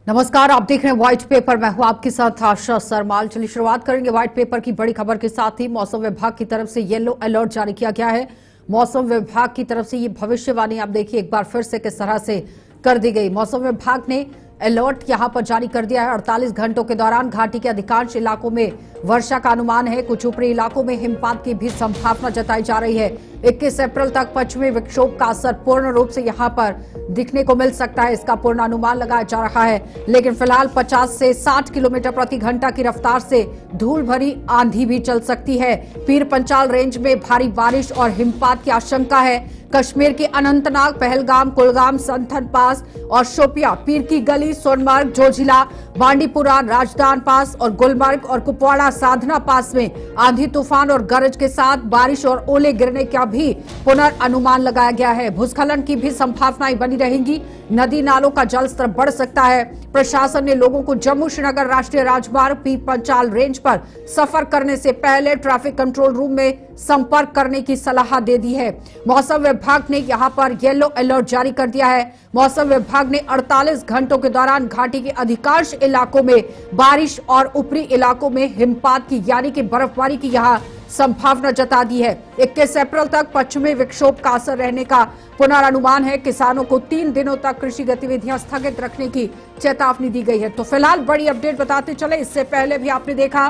नमस्कार, आप देख रहे हैं व्हाइट पेपर। मैं हूं आपके साथ आशा सरमाल। चलिए शुरुआत करेंगे व्हाइट पेपर की बड़ी खबर के साथ ही। मौसम विभाग की तरफ से येलो अलर्ट जारी किया गया है। मौसम विभाग की तरफ से ये भविष्यवाणी आप देखिए एक बार फिर से किस तरह से कर दी गई। मौसम विभाग ने अलर्ट यहां पर जारी कर दिया है। 48 घंटों के दौरान घाटी के अधिकांश इलाकों में वर्षा का अनुमान है। कुछ ऊपरी इलाकों में हिमपात की भी संभावना जताई जा रही है। 21 अप्रैल तक पश्चिमी विक्षोभ का असर पूर्ण रूप से यहां पर दिखने को मिल सकता है, इसका पूर्वानुमान लगाया जा रहा है। लेकिन फिलहाल 50 से 60 किलोमीटर प्रति घंटा की रफ्तार से धूल भरी आंधी भी चल सकती है। पीर पंचाल रेंज में भारी बारिश और हिमपात की आशंका है। कश्मीर के अनंतनाग, पहलगाम, कुलगाम, संथन पास और शोपिया, पीर की गली, सोनमर्ग, जोजिला, बांडीपुरा, राजदान पास और गुलमर्ग और कुपवाड़ा, साधना पास में आंधी तूफान और गरज के साथ बारिश और ओले गिरने का भी पुनर्नुमान लगाया गया है। भूस्खलन की भी संभावनाएं बनी रहेंगी। नदी नालों का जलस्तर बढ़ सकता है। प्रशासन ने लोगों को जम्मू श्रीनगर राष्ट्रीय राजमार्ग पीर पंचाल रेंज पर सफर करने से पहले ट्रैफिक कंट्रोल रूम में संपर्क करने की सलाह दे दी है। मौसम विभाग ने यहां पर येलो अलर्ट जारी कर दिया है। मौसम विभाग ने 48 घंटों के दौरान घाटी के अधिकांश इलाकों में बारिश और ऊपरी इलाकों में हिमपात की यानी कि बर्फबारी की यहां संभावना जता दी है। 21 अप्रैल तक पश्चिमी विक्षोभ का असर रहने का पुनर्नुमान है। किसानों को 3 दिनों तक कृषि गतिविधियां स्थगित रखने की चेतावनी दी गई है। तो फिलहाल बड़ी अपडेट बताते चले। इससे पहले भी आपने देखा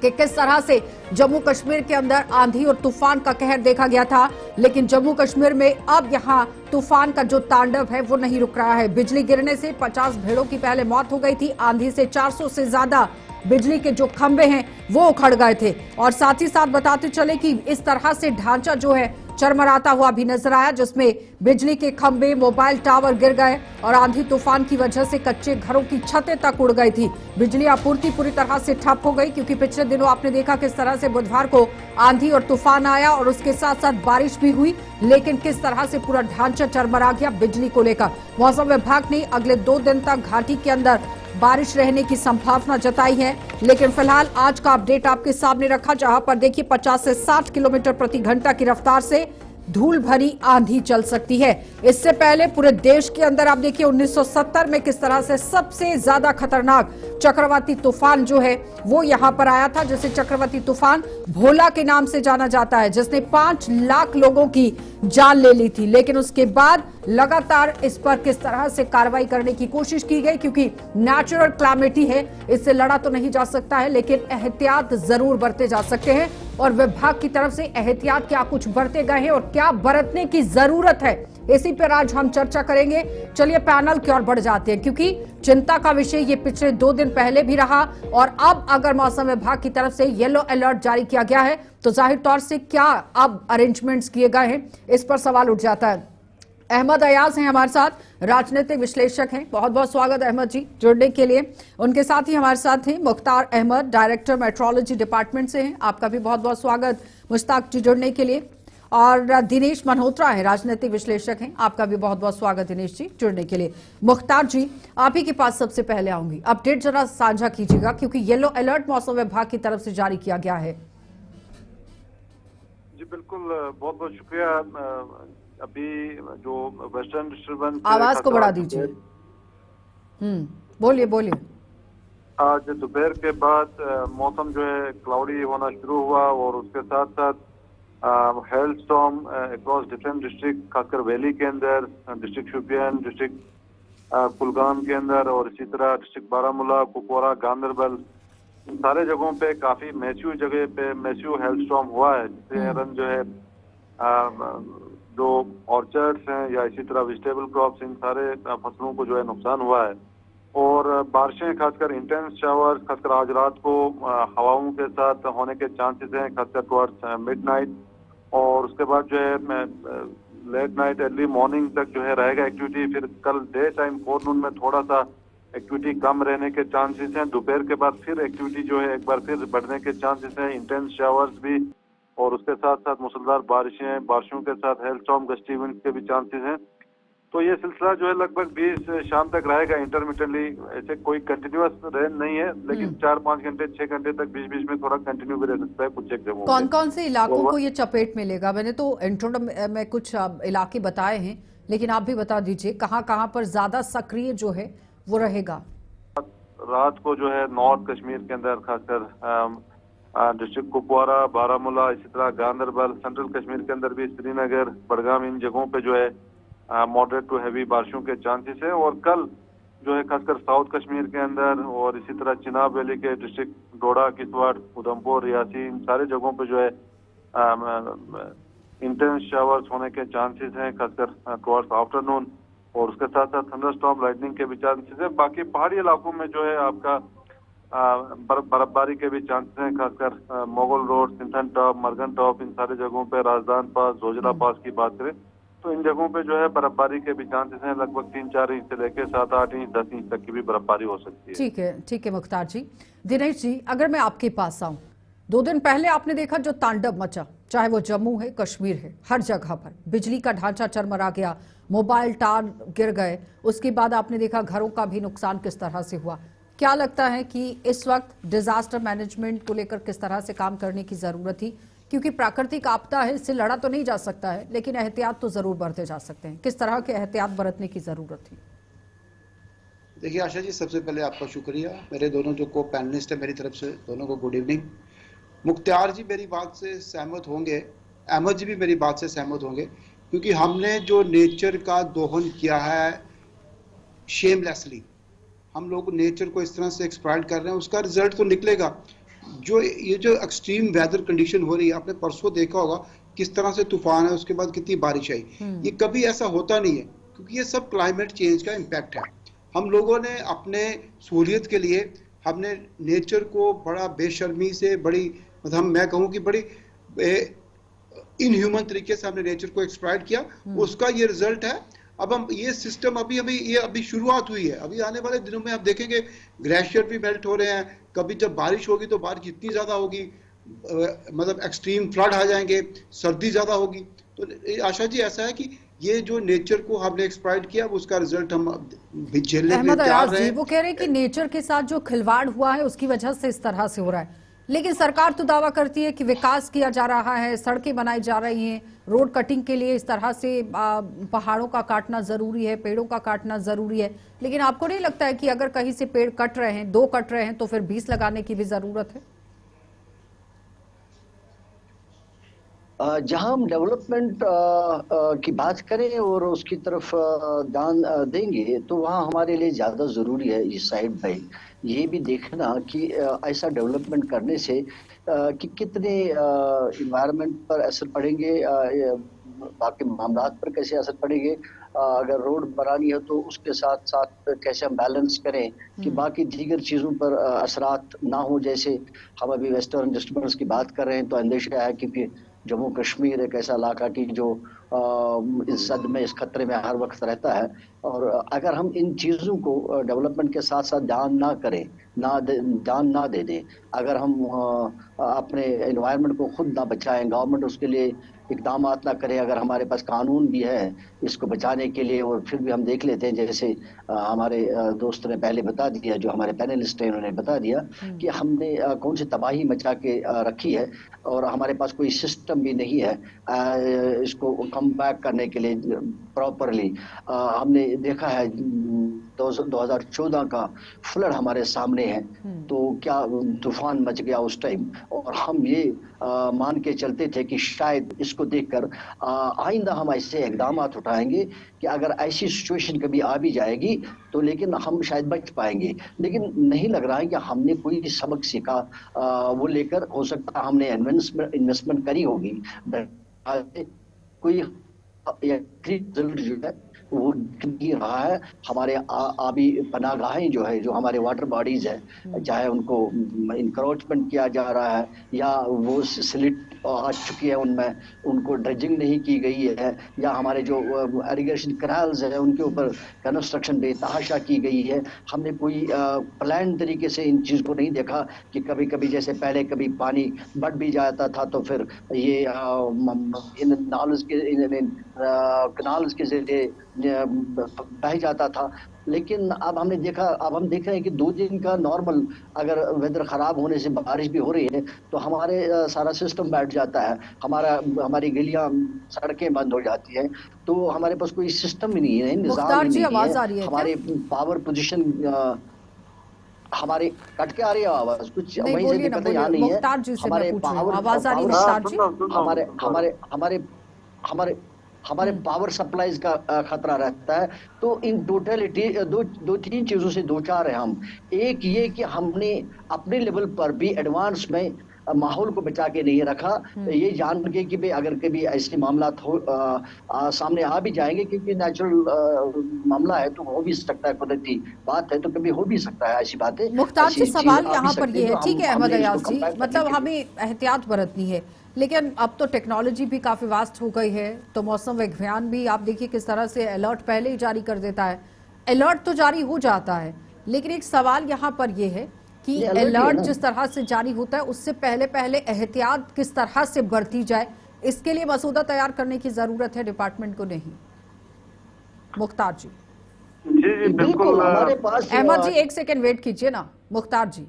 कि किस तरह से जम्मू कश्मीर के अंदर आंधी और तूफान का कहर देखा गया था, लेकिन जम्मू कश्मीर में अब यहां तूफान का जो तांडव है वो नहीं रुक रहा है। बिजली गिरने से 50 भेड़ों की पहले मौत हो गई थी। आंधी से 400 से ज्यादा बिजली के जो खंभे हैं वो उखड़ गए थे। और साथ ही साथ बताते चले कि इस तरह से ढांचा जो है चरमराता हुआ भी नजर आया, जिसमें बिजली के खंभे, मोबाइल टावर गिर गए और आंधी तूफान की वजह से कच्चे घरों की छतें तक उड़ गई थी। बिजली आपूर्ति पूरी तरह से ठप हो गई, क्योंकि पिछले दिनों आपने देखा किस तरह से बुधवार को आंधी और तूफान आया और उसके साथ साथ बारिश भी हुई, लेकिन किस तरह से पूरा ढांचा चरमरा गया बिजली को लेकर। मौसम विभाग ने अगले 2 दिन तक घाटी के अंदर बारिश रहने की संभावना जताई है। लेकिन फिलहाल आज का अपडेट आपके सामने रखा, जहां पर देखिए 50 से 60 किलोमीटर प्रति घंटा की रफ्तार से धूल भरी आंधी चल सकती है। इससे पहले पूरे देश के अंदर आप देखिए 1970 में किस तरह से सबसे ज्यादा खतरनाक चक्रवाती तूफान जो है वो यहां पर आया था, जिसे चक्रवाती तूफान भोला के नाम से जाना जाता है, जिसने 5 लाख लोगों की जान ले ली थी। लेकिन उसके बाद लगातार इस पर किस तरह से कार्रवाई करने की कोशिश की गई, क्योंकि नेचुरल क्लैमिटी है, इससे लड़ा तो नहीं जा सकता है, लेकिन एहतियात जरूर बरते जा सकते हैं। और विभाग की तरफ से एहतियात क्या कुछ बरते गए हैं और क्या बरतने की जरूरत है, इसी पर आज हम चर्चा करेंगे। चलिए पैनल की ओर बढ़ जाते हैं, क्योंकि चिंता का विषय ये पिछले 2 दिन पहले भी रहा और अब अगर मौसम विभाग की तरफ से येलो अलर्ट जारी किया गया है तो जाहिर तौर से क्या अब अरेंजमेंट्स किए गए हैं, इस पर सवाल उठ जाता है। अहमद अयाज हैं हमारे साथ, राजनीतिक विश्लेषक हैं। बहुत बहुत स्वागत अहमद जी जुड़ने के लिए। उनके साथ ही हमारे साथ हैं Mukhtar Ahmad, director meteorology department से हैं। आपका भी बहुत बहुत स्वागत मुश्ताक जी जुड़ने के लिए। और दिनेश मल्होत्रा है, राजनीतिक विश्लेषक हैं। आपका भी बहुत बहुत स्वागत दिनेश जी जुड़ने के लिए। मुख्तार जी, आप ही के पास सबसे पहले आऊंगी, अपडेट जरा साझा कीजिएगा, क्योंकि येलो अलर्ट मौसम विभाग की तरफ से जारी किया गया है। जी बिल्कुल, बहुत बहुत शुक्रिया। अभी जो वेस्टर्न डिस्टर्बेंस, आवाज को बढ़ा दीजिए। बोलिए बोलिए। आज दोपहर के बाद मौसम जो है क्लाउडी होना शुरू हुआ और उसके साथ साथ hello storm across different district, खासकर वैली के अंदर, डिस्ट्रिक्ट शोपियान, डिस्ट्रिक्ट कुलगाम के अंदर और इसी तरह डिस्ट्रिक्ट बारामूला, कुपवाड़ा, गांदरबल, इन सारे जगहों पे काफी मैस्यू जगह पे मैस्यू हेल स्टॉर्म हुआ है, जिससे रन जो है जो ऑर्चर्ड्स हैं या इसी तरह वेजिटेबल क्रॉप्स, इन सारे फसलों को जो है नुकसान हुआ है। और बारिशें खासकर इंटेंस शावर्स खासकर आज रात को हवाओं के साथ होने के चांसेस हैं, खासकर टुवर्ड्स मिडनाइट और उसके बाद जो है लेट नाइट अर्ली मॉर्निंग तक जो है रहेगा एक्टिविटी। फिर कल डे टाइम फोरनून में थोड़ा सा एक्टिविटी कम रहने के चांसेस हैं। दोपहर के बाद फिर एक्टिविटी जो है एक बार फिर बढ़ने के चांसेस हैं, इंटेंस शावर्स भी और उसके साथ साथ मूसलाधार बारिशों के साथ हेल स्टॉर्म, गस्टी विंड्स के भी चांसेस हैं। तो ये सिलसिला जो है लगभग 20 शाम तक रहेगा इंटरमिटेंटली। ऐसे कोई कंटिन्यूअस रेन नहीं है, लेकिन 4-5 घंटे 6 घंटे तक बीच बीच में थोड़ा कंटिन्यू भी रह सकता है कुछ एक जगहों। कौन कौन से इलाकों को ये चपेट में लेगा? मैंने तो इंट्रो में कुछ इलाके बताए हैं, लेकिन आप भी बता दीजिए कहाँ कहाँ पर ज्यादा सक्रिय जो है वो रहेगा? रात को जो है नॉर्थ कश्मीर के अंदर खासकर डिस्ट्रिक्ट कुपवारा, बारामूला, इसी तरह गांदरबल, सेंट्रल कश्मीर के अंदर भी श्रीनगर, बडगाम, इन जगहों पे जो है मॉडरेट टू हैवी बारिशों के चांसेस है। और कल जो है खासकर साउथ कश्मीर के अंदर और इसी तरह चिनाब वैली के डिस्ट्रिक्ट डोडा, किश्तवाड़, उधमपुर, रियासी, इन सारे जगहों पे जो है इंटेंस शावर्स होने के चांसेस हैं खासकर टुवर्ड्स आफ्टरनून। और उसके साथ साथ थंडरस्टॉर्म, लाइटनिंग के भी चांसेस है। बाकी पहाड़ी इलाकों में जो है आपका बर्फबारी के भी चांसेस हैं, खासकर Mughal road, Sinthan top, Margan top, इन सारे जगहों पे, राजदान पास, जोजिला पास की बात करें तो इन जगहों पे जो है बर्फबारी के भी चांसेस हैं। लगभग 3-4 इंच से लेकर 7-8 इंच, 10 इंच तक की भी बर्फबारी हो सकती है। ठीक है मुख्तार जी। दिनेश जी, अगर मैं आपके पास आऊं, 2 दिन पहले आपने देखा जो तांडव मचा, चाहे वो जम्मू है, कश्मीर है, हर जगह पर बिजली का ढांचा चरमरा गया, मोबाइल टावर गिर गए, उसके बाद आपने देखा घरों का भी नुकसान किस तरह से हुआ। क्या लगता है कि इस वक्त डिजास्टर मैनेजमेंट को लेकर किस तरह से काम करने की जरूरत थी? क्योंकि प्राकृतिक आपदा है, इससे लड़ा तो नहीं जा सकता है, लेकिन एहतियात तो जरूर बरते जा सकते हैं। किस तरह के एहतियात बरतने की जरूरत थी? देखिए आशा जी, सबसे पहले आपका शुक्रिया। मेरे दोनों जो को पैनलिस्ट है, मेरी तरफ से दोनों को गुड इवनिंग। मुख्तार जी मेरी बात से सहमत होंगे, अहमद जी भी मेरी बात से सहमत होंगे, क्योंकि हमने जो नेचर का दोहन किया है शेमलेसली, हम लोग नेचर को इस तरह से एक्सप्लॉइट कर रहे हैं, उसका रिजल्ट तो निकलेगा। जो ये जो एक्सट्रीम वेदर कंडीशन हो रही है, आपने परसों देखा होगा किस तरह से तूफान है, उसके बाद कितनी बारिश आई। ये कभी ऐसा होता नहीं है, क्योंकि ये सब क्लाइमेट चेंज का इम्पैक्ट है। हम लोगों ने अपने सहूलियत के लिए हमने नेचर को बड़ा बेशर्मी से, बड़ी मतलब मैं कहूँ कि बड़ी इनह्यूमन तरीके से हमने नेचर को एक्सप्लॉइट किया। उसका ये रिजल्ट है। अब हम ये सिस्टम अभी शुरुआत हुई है। अभी आने वाले दिनों में आप देखेंगे ग्लेशियर भी मेल्ट हो रहे हैं। कभी जब बारिश होगी तो बारिश इतनी ज्यादा होगी, मतलब एक्सट्रीम फ्लड आ जाएंगे, सर्दी ज्यादा होगी। तो आशा जी ऐसा है कि ये जो नेचर को हमने एक्सप्लॉइट किया, उसका रिजल्ट हम झेलने में तैयार हैं। वो कह रहे हैं कि नेचर के साथ जो खिलवाड़ हुआ है उसकी वजह से इस तरह से हो रहा है, लेकिन सरकार तो दावा करती है कि विकास किया जा रहा है, सड़कें बनाई जा रही हैं, रोड कटिंग के लिए इस तरह से पहाड़ों का काटना जरूरी है, पेड़ों का काटना जरूरी है। लेकिन आपको नहीं लगता है कि अगर कहीं से पेड़ कट रहे हैं, 2 कट रहे हैं, तो फिर 20 लगाने की भी जरूरत है? जहां हम डेवलपमेंट की बात करें और उसकी तरफ ध्यान देंगे, तो वहाँ हमारे लिए ज़्यादा ज़रूरी है इस साइड बाई ये भी देखना कि ऐसा डेवलपमेंट करने से कि कितने इन्वायरमेंट पर असर पड़ेंगे, बाकी मामलात पर कैसे असर पड़ेंगे। अगर रोड बनानी है तो उसके साथ साथ कैसे हम बैलेंस करें कि बाकी दीगर चीज़ों पर असरात ना हो। जैसे हम अभी वेस्टर्न डिस्टर्बेंस की बात कर रहे हैं, तो अंदेशा है क्योंकि जम्मू कश्मीर एक ऐसा इलाका की जो इस सद में, इस खतरे में हर वक्त रहता है। और अगर हम इन चीज़ों को डेवलपमेंट के साथ साथ ध्यान ना करें, ध्यान ना दे दें, अगर हम अपने एनवायरनमेंट को खुद ना बचाएं, गवर्नमेंट उसके लिए इकदाम ना करे, अगर हमारे पास कानून भी है इसको बचाने के लिए, और फिर भी हम देख लेते हैं जैसे हमारे दोस्त ने पहले बता दिया, जो हमारे पैनलिस्ट हैं उन्होंने बता दिया कि हमने कौन सी तबाही मचा के रखी है, और हमारे पास कोई सिस्टम भी नहीं है इसको कम बैक करने के लिए प्रॉपरली। हमने देखा है 2014 का फ्लड हमारे सामने है, तो क्या तूफान मच गया उस टाइम, और हम ये मान के चलते थे कि शायद इसको देखकर आइंदा हम ऐसे इकदाम उठाएंगे कि अगर ऐसी सिचुएशन कभी आ भी जाएगी तो लेकिन हम शायद बच पाएंगे। लेकिन नहीं लग रहा है कि हमने कोई सबक सीखा वो लेकर। हो सकता है हमने इन्वेस्टमेंट करी होगी, कोई रिजल्ट जो है वो नहीं रहा है। हमारे आबी पनागाहें जो है, जो हमारे वाटर बॉडीज है, चाहे उनको इंक्रोचमेंट किया जा रहा है या वो स्लिट आ चुकी है, उनमें उनको ड्रेजिंग नहीं की गई है, या हमारे जो इरिगेशन कैनाल्स है उनके ऊपर कंस्ट्रक्शन बेतहाशा की गई है। हमने कोई प्लान तरीके से इन चीज़ को नहीं देखा कि कभी कभी जैसे पहले कभी पानी बढ़ भी जाता था तो फिर ये इन नाल्स के कनाल्स के जरिए बह जाता था। लेकिन अब हम देख रहे हैं कि 2 दिन का नॉर्मल अगर वेदर खराब होने से बारिश भी हो रही है तो हमारे सारा सिस्टम बैठ जाता है, हमारी गलियां सड़कें बंद हो जाती है। तो हमारे पास कोई सिस्टम ही नहीं है, निजाम मुख्तार ही जी, नहीं है। आवाज आ रही है क्या? हमारे पावर पोजीशन हमारे कट के आ रही है आवाज, कुछ नहीं, वहीं से बोलिए ना, दिक्कत है, बोलिए। यहाँ नहीं है। मुख्तार जी से मैं हमारे पूछ रही हूँ, पावर आवाज आ रही है पावर हाँ, मुख्तार सुन जी? रहा हूँ, सुन रहा हूँ, हमारे सुन रहा हमारे हमारे हमारे हमारे हम्म। पावर सप्लाईज का खतरा रहता है। तो इन टोटलिटी दो दो तीन चीजों से दो चार है हम। एक ये कि हमने अपने लेवल पर भी एडवांस में माहौल को बचा के नहीं रखा, ये जान के कि भाई अगर कभी ऐसे मामला हो सामने आ भी जाएंगे, क्योंकि नेचुरल मामला है तो हो भी सकता है, कुदरती बात है तो कभी हो भी सकता है, ऐसी बातें मुख्तार जी, ऐसी चीज सवाल आ भी यहाँ पर सकती है। ये तो है, ठीक है अहमद हमने इसको अयाज जी, कंपेयर करने मतलब के लिए हमें एहतियात बरतनी है, लेकिन अब तो टेक्नोलॉजी भी काफी वास्ट हो गई है, तो मौसम विज्ञान भी आप देखिए किस तरह से अलर्ट पहले ही जारी कर देता है। अलर्ट तो जारी हो जाता है, लेकिन एक सवाल यहाँ पर यह है कि ये अलर्ट ही है अलर्ट ना। जिस तरह से जारी होता है उससे पहले पहले एहतियात किस तरह से बरती जाए, इसके लिए मसूदा तैयार करने की जरूरत है डिपार्टमेंट को, नहीं? मुख्तार जी। जी जी बिल्कुल बिल्कुल। हमारे पास अहमद जी, एक सेकेंड वेट कीजिए ना। मुख्तार जी।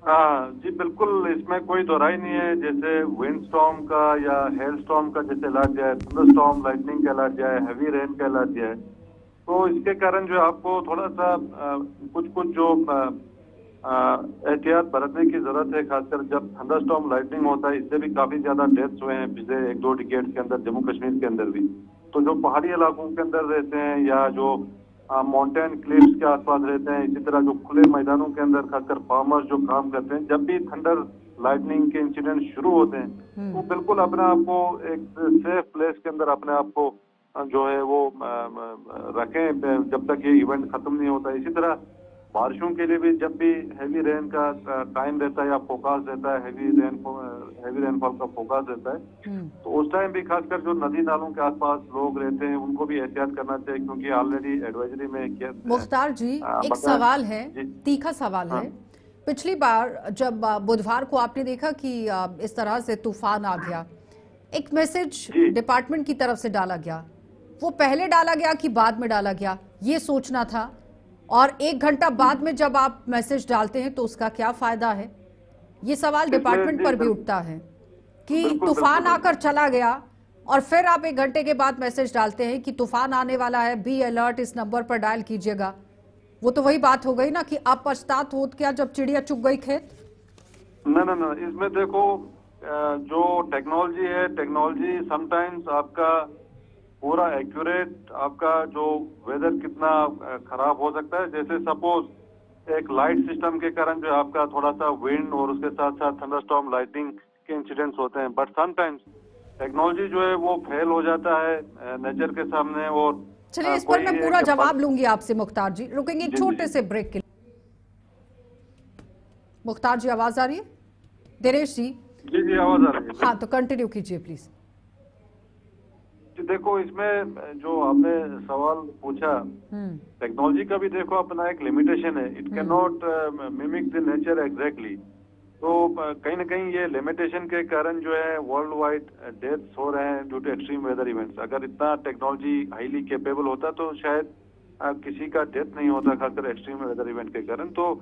हाँ जी बिल्कुल, इसमें कोई दोहराई नहीं है। जैसे विंड स्टॉर्म का या हेल स्टॉर्म का जैसे अलर्ट दिया है, थंडर स्टॉर्म लाइटनिंग का अलर्ट दिया है, हैवी रेन का अलर्ट दिया है, तो इसके कारण जो है आपको थोड़ा सा कुछ कुछ जो एहतियात बरतने की जरूरत है। खासकर जब थंडर स्टॉर्म लाइटनिंग होता है, इससे भी काफी ज्यादा डेथ्स हुए हैं पिछले 1-2 डिकेड के अंदर जम्मू कश्मीर के अंदर भी। तो जो पहाड़ी इलाकों के अंदर रहते हैं या जो माउंटेन क्लिफ्स के आसपास रहते हैं, इसी तरह जो खुले मैदानों के अंदर खासकर फार्मर्स जो काम करते हैं, जब भी थंडर लाइटनिंग के इंसिडेंट शुरू होते हैं तो बिल्कुल अपने आप को एक सेफ प्लेस के अंदर अपने आप को जो है वो रखें जब तक ये इवेंट खत्म नहीं होता। इसी तरह बारिशों के लिए भी जब भी हैवी रेन का टाइम रहता है या फोकास रहता है, हैवी रेनफॉल का फोकास रहता है, तो उस टाइम भी खासकर जो नदी नालों के आसपास लोग रहते हैं उनको भी एहतियात करना चाहिए, क्योंकि ऑलरेडी एडवाइजरी में किया। मुख्तार जी, एक सवाल है, तीखा सवाल है। पिछली बार जब बुधवार को आपने देखा कि इस तरह से तूफान आ गया, एक मैसेज डिपार्टमेंट की तरफ से डाला गया, वो पहले डाला गया कि बाद में डाला गया, ये सोचना था। और 1 घंटा बाद में जब आप मैसेज डालते हैं तो उसका क्या फायदा है? ये सवाल डिपार्टमेंट पर भी उठता है कि तूफान आकर चला गया और फिर आप 1 घंटे के बाद मैसेज डालते हैं कि तूफान आने वाला है, बी अलर्ट, इस नंबर पर डायल कीजिएगा। वो तो वही बात हो गई ना कि आप पछतात होत क्या जब चिड़िया चुग गई खेत। ना, इसमें देखो जो टेक्नोलॉजी है, टेक्नोलॉजी समटाइम्स आपका पूरा एक्यूरेट आपका जो वेदर कितना खराब हो सकता है। जैसे सपोज एक लाइट सिस्टम के कारण जो आपका थोड़ा सा विंड और उसके साथ साथ थंडरस्टॉर्म लाइटिंग के इंसिडेंट्स होते हैं, बट समटाइम्स टेक्नोलॉजी जो है वो फेल हो जाता है नेचर के सामने। और चलिए, इस पर मैं पूरा जवाब लूंगी आपसे मुख्तार जी, रुकेंगे एक छोटे से ब्रेक के लिए। मुख्तार जी, आवाज आ रही है? दिनेश जी। जी आवाज आ रही है। हाँ, तो कंटिन्यू कीजिए प्लीज। देखो, इसमें जो आपने सवाल पूछा, टेक्नोलॉजी का भी देखो अपना एक लिमिटेशन है, it can not mimic the nature exactly. तो कहीं ना कहीं ये लिमिटेशन के कारण जो है वर्ल्ड वाइड डेथ्स हो रहे हैं due to extreme weather events. अगर इतना टेक्नोलॉजी हाईली कैपेबल होता तो शायद किसी का डेथ नहीं होता, खासकर एक्सट्रीम वेदर इवेंट के कारण। तो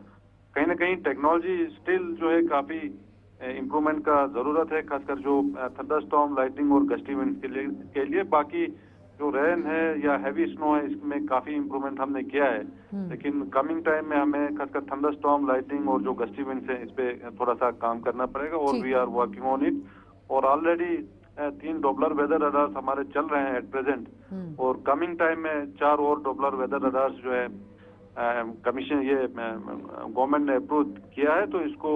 कहीं ना कहीं टेक्नोलॉजी स्टिल जो है काफी इम्प्रूवमेंट का जरूरत है, खासकर जो थंडरस्टॉर्म लाइटनिंग और गस्टी इवेंट्स के लिए। बाकी जो रेन है या हैवी स्नो है, इसमें काफी इम्प्रूवमेंट हमने किया है, लेकिन कमिंग टाइम में हमें खासकर थंडरस्टॉर्म लाइटनिंग और जो गस्टी इवेंट्स है इस पे थोड़ा सा काम करना पड़ेगा, और we are working on it. और ऑलरेडी 3 डॉपलर वेदर रडार्स हमारे चल रहे हैं एट प्रेजेंट, और कमिंग टाइम में 4 और डॉपलर वेदर रडार्स जो है कमीशन ये गवर्नमेंट ने अप्रूव किया है, तो इसको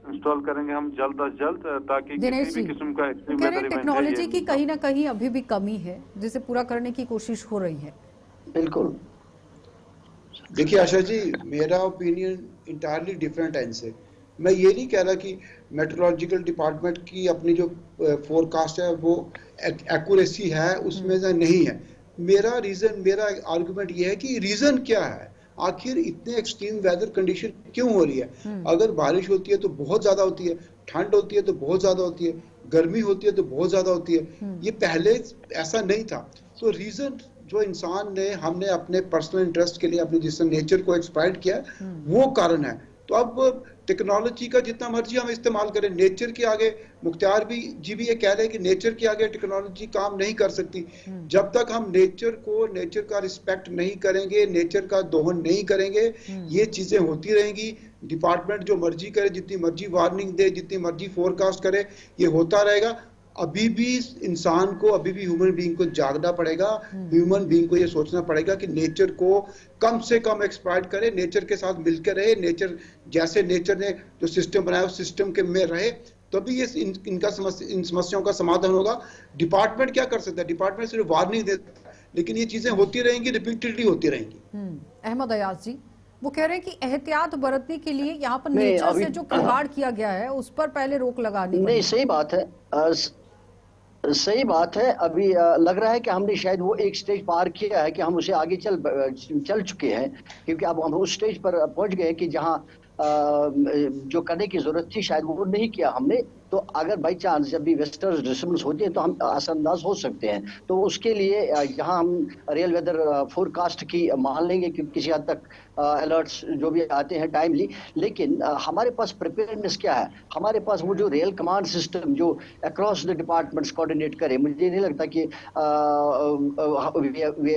इंस्टॉल करेंगे हम जल्द अज जल्द, ताकि किसी भी किस्म का एक्सट्रीम वेदर इवेंट टेक्नोलॉजी की कहीं ना कहीं अभी भी कमी है, जिसे पूरा करने की कोशिश हो रही है। बिल्कुल। देखिए आशा जी, मेरा ओपिनियन इंटायरली डिफरेंट है इनसे। मैं ये नहीं कह रहा कि मेट्रोलॉजिकल डिपार्टमेंट की अपनी जो फोरकास्ट है वो एक्यूरेसी है उसमें से नहीं है। मेरा आर्गुमेंट ये है कि रीजन क्या है, आखिर इतने एक्सट्रीम वेदर कंडीशन क्यों हो रही है। अगर बारिश होती है तो बहुत ज्यादा होती है, ठंड होती है तो बहुत ज्यादा होती है, गर्मी होती है तो बहुत ज्यादा होती है। ये पहले ऐसा नहीं था। तो रीजन जो इंसान ने हमने अपने पर्सनल इंटरेस्ट के लिए अपने जिससे नेचर को एक्सप्लॉइट किया वो कारण है। तो अब टेक्नोलॉजी का जितना मर्जी हम इस्तेमाल करें, नेचर के आगे मुख्तार भी जी भी ये कह रहे हैं कि नेचर के आगे टेक्नोलॉजी काम नहीं कर सकती। जब तक हम नेचर का रिस्पेक्ट नहीं करेंगे, नेचर का दोहन नहीं करेंगे, ये चीजें होती रहेंगी। डिपार्टमेंट जो मर्जी करे, जितनी मर्जी वार्निंग दे, जितनी मर्जी फोरकास्ट करे, ये होता रहेगा। अभी भी इंसान को, अभी भी ह्यूमन बीइंग को जागना पड़ेगा। ह्यूमन बीइंग को ये सोचना पड़ेगा कि नेचर को कम से कम एक्सप्लॉइट करे, नेचर के साथ मिलकर रहे, नेचर जैसे नेचर ने जो सिस्टम बनाया उस सिस्टम के में रहे, तभी ये इन समस्याओं का समाधान होगा। डिपार्टमेंट क्या कर सकता है? डिपार्टमेंट सिर्फ वार्निंग देता है, लेकिन ये चीजें होती रहेंगी, रिपीटेडली होती रहेंगी। अहमद अयाज जी वो कह रहे हैं कि एहतियात बरतने के लिए यहाँ पर नहीं, नेचर अभी से जो खिलवाड़ किया गया है उस पर पहले रोक लगानी नहीं, पड़ेगी। सही बात है। सही बात है। अभी लग रहा है कि हमने शायद वो एक स्टेज पार किया है कि हम उसे आगे चल चुके हैं, क्योंकि अब हम उस स्टेज पर पहुंच गए कि जहां जो करने की जरूरत थी शायद वो नहीं किया हमने। तो अगर बाई चांस जब भी वेस्टर्न डिस्टर्बेंस होती है तो हम असरअंदाज हो सकते हैं। तो उसके लिए यहाँ हम रियल वेदर फोरकास्ट की मान लेंगे कि किसी हद तक अलर्ट्स जो भी आते हैं टाइमली, लेकिन हमारे पास प्रिपेयरनेस क्या है? हमारे पास वो जो रियल कमांड सिस्टम जो अक्रॉस द डिपार्टमेंट्स कोऑर्डिनेट करे, मुझे नहीं लगता कि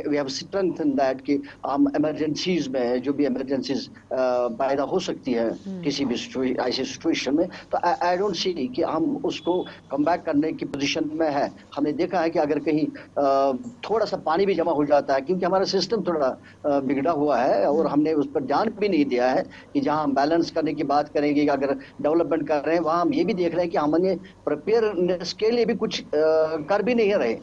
वी हैव स्ट्रेंथन दैट कि हम इमरजेंसीज में जो भी इमरजेंसीज पैदा हो सकती है किसी भी ऐसी सिचुएशन में, तो आई डोंट सी कि हम उसको कम बैक करने की पोजीशन में है। हमने देखा है कि अगर कहीं थोड़ा सा पानी भी जमा हो जाता है, क्योंकि हमारा सिस्टम थोड़ा बिगड़ा हुआ है और हमने उस पर ध्यान भी नहीं दिया है कि जहां हम बैलेंस करने की बात करेंगे, अगर डेवलपमेंट कर रहे हैं वहां हम ये भी देख रहे हैं कि हमने प्रिपेयरनेस के लिए भी कुछ कर भी नहीं रहे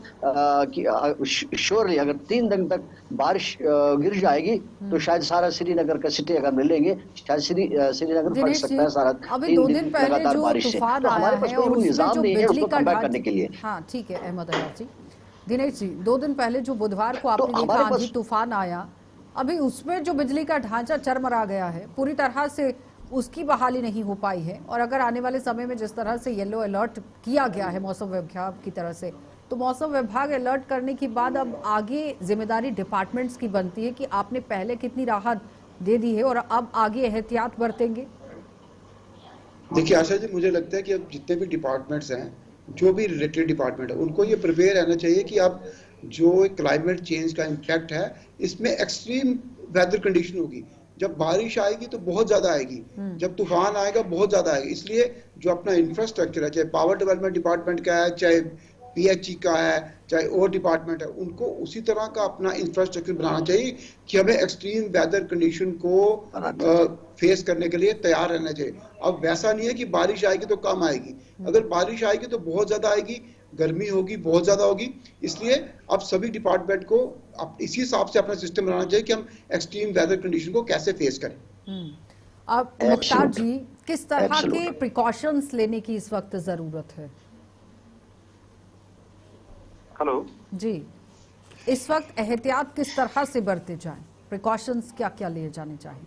कि श्योरली अगर 3 दिन तक बारिश गिर जाएगी तो शायद सारा श्रीनगर का सिटी अगर मिलेंगे, शायद श्रीनगर फट सकता है सारा अभी 2 दिन पहले लगातार जो बारिश से। तूफान तो आया हमारे पास है कोई और उसमें निजाम जो नहीं है बिजली उसको का कम बैक करने के लिए। हाँ ठीक है अहमद अयाज जी। दिनेश जी 2 दिन पहले जो बुधवार को तो आपने देखा हमारे आंधी पास तूफान आया, अभी उसमें जो बिजली का ढांचा चरमरा गया है, पूरी तरह से उसकी बहाली नहीं हो पाई है। और अगर आने वाले समय में जिस तरह से येलो अलर्ट किया गया है मौसम विभाग की तरफ से, तो मौसम विभाग अलर्ट करने के बाद अब आगे जिम्मेदारी डिपार्टमेंट्स की बनती है कि आपने पहले कितनी राहत दे दी है और अब आगे एहतियात बरतेंगे। देखिए आशा जी, मुझे लगता है कि अब जितने भी डिपार्टमेंट्स हैं, जो भी रिलेटेड डिपार्टमेंट है, उनको ये प्रिपेयर रहना चाहिए कि अब जो क्लाइमेट चेंज का इम्पैक्ट है, इसमें एक्सट्रीम वेदर कंडीशन होगी। जब बारिश आएगी तो बहुत ज्यादा आएगी, जब तूफान आएगा बहुत ज्यादा आएगा। इसलिए जो अपना इंफ्रास्ट्रक्चर है, चाहे पावर डेवलपमेंट डिपार्टमेंट का है, चाहे पीएचई का है, चाहे और डिपार्टमेंट है, उनको उसी तरह का अपना इंफ्रास्ट्रक्चर बनाना चाहिए कि हमें एक्सट्रीम वेदर कंडीशन को फेस करने के लिए तैयार रहना चाहिए। अब वैसा नहीं है कि बारिश आएगी तो कम आएगी, अगर बारिश आएगी तो बहुत ज्यादा आएगी, गर्मी होगी बहुत ज्यादा होगी। इसलिए अब सभी डिपार्टमेंट को अब इसी हिसाब से अपना सिस्टम बनाना चाहिए कि हम एक्सट्रीम वेदर कंडीशन को कैसे फेस करें। अब मुख्तार जी, किस तरह के प्रिकॉशंस लेने की इस वक्त जरूरत है? हेलो जी, इस वक्त एहतियात किस तरह से बरते जाएं? प्रिकॉशंस क्या क्या लिए जाने चाहिए?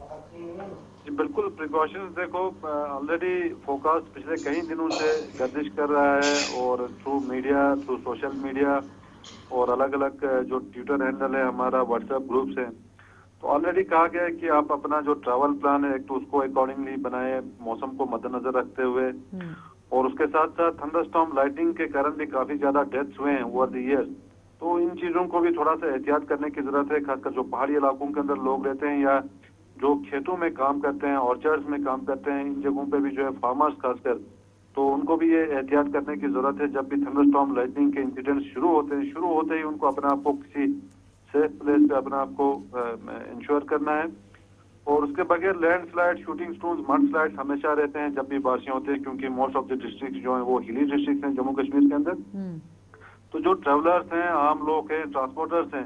जी बिल्कुल, प्रिकॉशंस देखो, ऑलरेडी फोकास पिछले कई दिनों से गर्दिश कर रहा है और through media, through social media और अलग अलग जो ट्विटर हैंडल है, हमारा व्हाट्सएप ग्रुप्स हैं, तो ऑलरेडी कहा गया है कि आप अपना जो ट्रैवल प्लान है एक तो उसको अकॉर्डिंगली बनाए, मौसम को मद्देनजर रखते हुए। और उसके साथ साथ थंडरस्टॉर्म लाइटनिंग के कारण भी काफी ज्यादा डेथ्स हुए हैं ओवर द ईयर, तो इन चीजों को भी थोड़ा सा एहतियात करने की जरूरत है। खासकर जो पहाड़ी इलाकों के अंदर लोग रहते हैं या जो खेतों में काम करते हैं, ऑर्चर्ड्स में काम करते हैं, इन जगहों पे भी जो है फार्मर्स खासकर, तो उनको भी ये एहतियात करने की जरूरत है। जब भी थंडरस्टॉर्म लाइटनिंग के इंसिडेंट्स शुरू होते ही उनको अपने आप को किसी सेफ प्लेस पे अपने आप को इंश्योर करना है। और उसके बगैर लैंडस्लाइड, शूटिंग स्टोन्स, मडस्लाइड्स हमेशा रहते हैं जब भी बारिशें होती है, क्योंकि मोस्ट ऑफ द डिस्ट्रिक्ट जो है वो हिली डिस्ट्रिक्ट हैं जम्मू कश्मीर के अंदर। तो जो ट्रेवलर्स हैं, आम लोग हैं, ट्रांसपोर्टर्स हैं,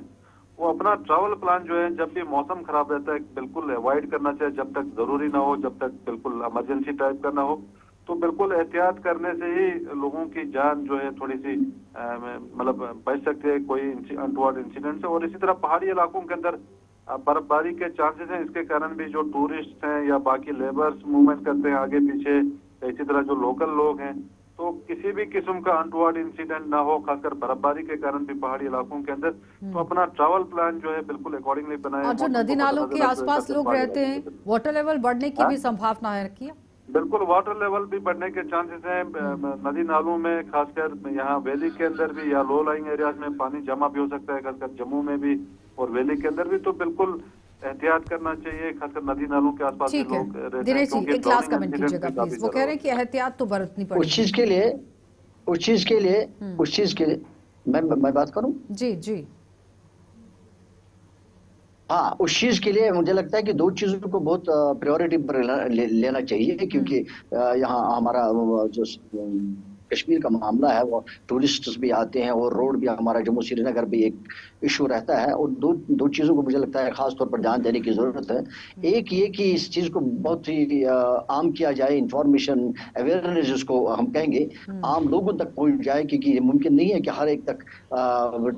वो अपना ट्रैवल प्लान जो है जब भी मौसम खराब रहता है बिल्कुल अवॉइड करना चाहिए, जब तक जरूरी ना हो, जब तक बिल्कुल इमरजेंसी टाइप का ना हो। तो बिल्कुल एहतियात करने से ही लोगों की जान जो है थोड़ी सी मतलब बच सकती है कोई अनटोवर्ड इंसिडेंट से। और इसी तरह पहाड़ी इलाकों के अंदर बर्फबारी के चांसेस हैं, इसके कारण भी जो टूरिस्ट हैं या बाकी लेबर्स मूवमेंट करते हैं आगे पीछे, इसी तरह जो लोकल लोग हैं, तो किसी भी किस्म का अनटुवर्ड इंसिडेंट ना हो, खासकर बर्फबारी के कारण भी पहाड़ी इलाकों के अंदर, तो अपना ट्रैवल प्लान जो है बिल्कुल अकॉर्डिंगली बनाए। और जो नदी नालों के आसपास लोग रहते हैं, वाटर लेवल बढ़ने की भी संभावना है क्या? बिल्कुल, वाटर लेवल भी बढ़ने के चांसेस हैं। नदी नालों में खासकर यहाँ वैली के अंदर भी या लो लाइंग एरियाज में पानी जमा भी हो सकता है, खासकर जम्मू में भी और वैली के अंदर भी। तो बिल्कुल एहतियात करना चाहिए, खासकर नदी नालों के आसपास भी लोग रहते हैं। दिनेश जी, एक लास्ट कमेंट कीजिएगा प्लीज। वो कह रहे हैं कि एहतियात तो बरतनी पड़ेगी उस चीज के लिए मैं बात करूं? जी जी। हाँ, उस चीज के लिए मुझे लगता है कि दो चीजों को बहुत प्रायोरिटी पर लेना चाहिए, क्योंकि यहाँ हमारा जो कश्मीर का मामला है, वो टूरिस्ट्स भी आते हैं और रोड भी हमारा जम्मू श्रीनगर भी एक इशू रहता है। और दो चीजों को मुझे लगता है खास तौर पर ध्यान देने की जरूरत है। एक ये कि इस चीज को बहुत ही आम किया जाए, इंफॉर्मेशन अवेयरनेस जिसको हम कहेंगे आम लोगों तक पहुंच जाए, क्योंकि ये मुमकिन नहीं है कि हर एक तक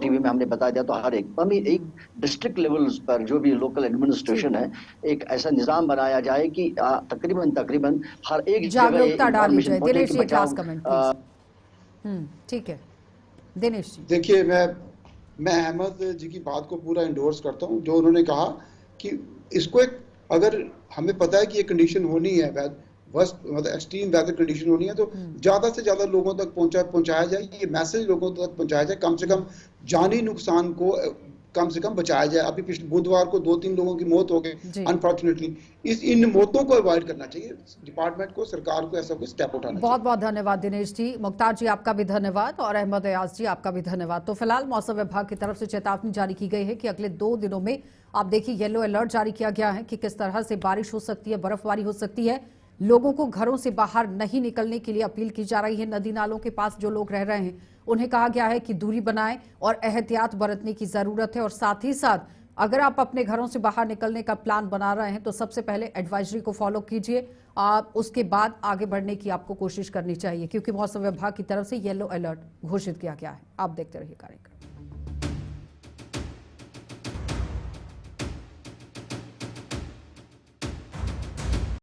टीवी में हमने बता दिया तो हर एक। हमें एक डिस्ट्रिक्ट लेवल्स पर जो भी लोकल एडमिनिस्ट्रेशन है, एक ऐसा निजाम बनाया जाए कि तकरीबन हर एक जागरूकता डाली जाए। जगह दिनेश जी, एक लास्ट कमेंट प्लीज। ठीक है दिनेश जी। देखिए, मैं अहमद जी की बात को पूरा इंडोर्स करता हूं, जो उन्होंने कहा कि इसको एक, अगर हमें पता है कि ये कंडीशन होनी है, मतलब एक्सट्रीम वेदर कंडीशन होनी है, तो ज्यादा से ज्यादा लोगों तक पहुंचाया जाए, ये मैसेज लोगों तक पहुंचाया जाए, कम से कम जानी नुकसान को कम से कम बचाया जाए। अभी पिछले बुधवार को 2-3 लोगों की मौत हो गई अनफॉर्चुनेटली। इन मौतों को अवॉइड करना चाहिए डिपार्टमेंट को, सरकार को ऐसा कोई स्टेप उठाना चाहिए। बहुत बहुत धन्यवाद दिनेश जी। मुख्तार जी, आपका भी धन्यवाद, और अहमद अयाज जी, आपका भी धन्यवाद। तो फिलहाल मौसम विभाग की तरफ से चेतावनी जारी की गई है कि अगले 2 दिनों में आप देखिए येलो अलर्ट जारी किया गया है कि किस तरह से बारिश हो सकती है, बर्फबारी हो सकती है। लोगों को घरों से बाहर नहीं निकलने के लिए अपील की जा रही है। नदी नालों के पास जो लोग रह रहे हैं उन्हें कहा गया है कि दूरी बनाएं और एहतियात बरतने की जरूरत है। और साथ ही साथ अगर आप अपने घरों से बाहर निकलने का प्लान बना रहे हैं तो सबसे पहले एडवाइजरी को फॉलो कीजिए, आप उसके बाद आगे बढ़ने की आपको कोशिश करनी चाहिए, क्योंकि मौसम विभाग की तरफ से येलो अलर्ट घोषित किया गया है। आप देखते रहिए कार्यक्रम।